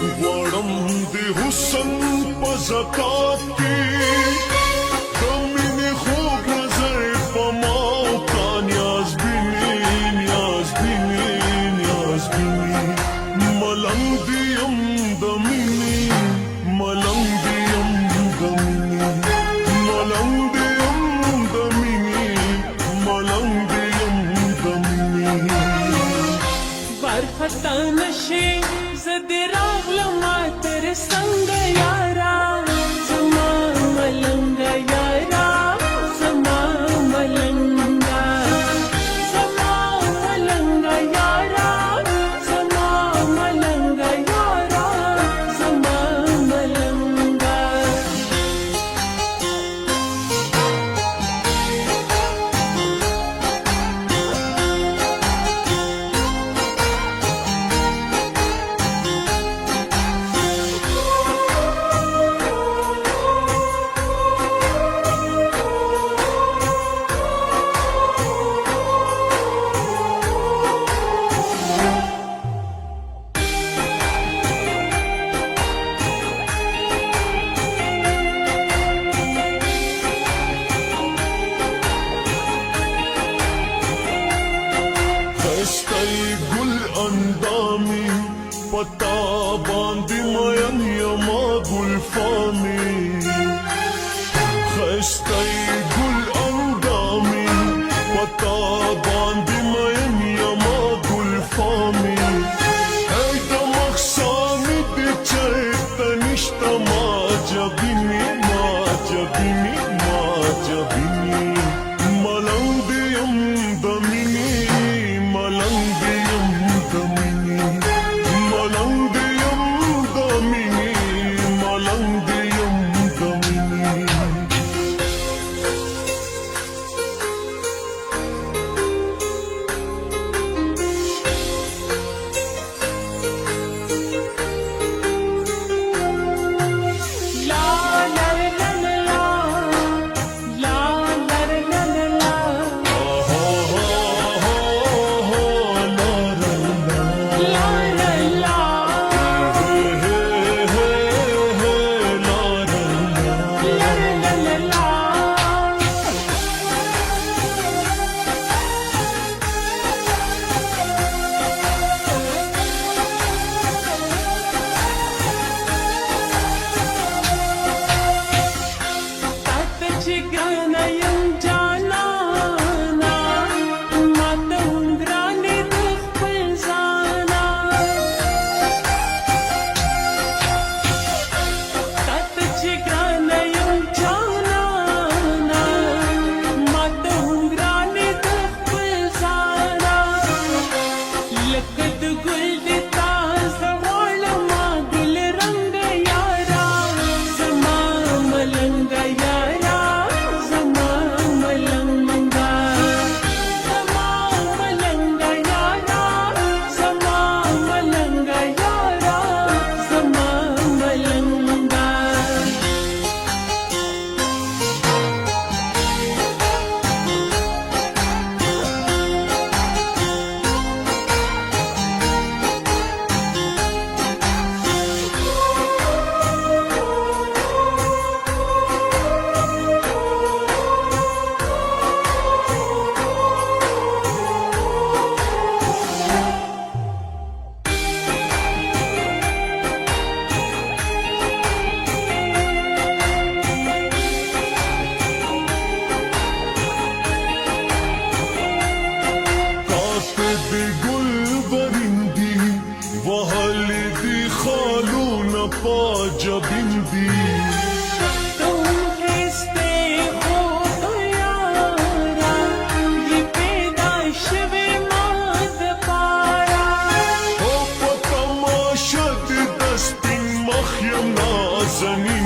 غواړم د حسن په زکات کې د مینې خوږ نظر په ما وکړه نیاز بینې نیاز بینې نیاز بینې ملنګ دې یم د مینې ملنګ دې یم د مینې ملنګ دې یم د مینې ملنګ دې یم د مینې وارخطا نشي زدي راغلما تر څنګ یارا زما ملنګ یارا زما ملنګ زما ملنګ یارا زما ملنګ یارا زما ملنګ خستای گل اندامی پتا باندې مین یما گل فامی خستای گل اندامی پتا باندې مین یما گل فامی ای د مخسامی د چرته نشته ما جبینی ما جبینی ما جبینی ملنګ دې یم د مینې ملنګ دې یم د مینې ملنګ دې یم د مینې ملنګ دې یم د مینې جبندی तुम हंसते हो तो यारा ये पैदाइश में मौत पारा او په تماشا د دستین مخ یم نازنین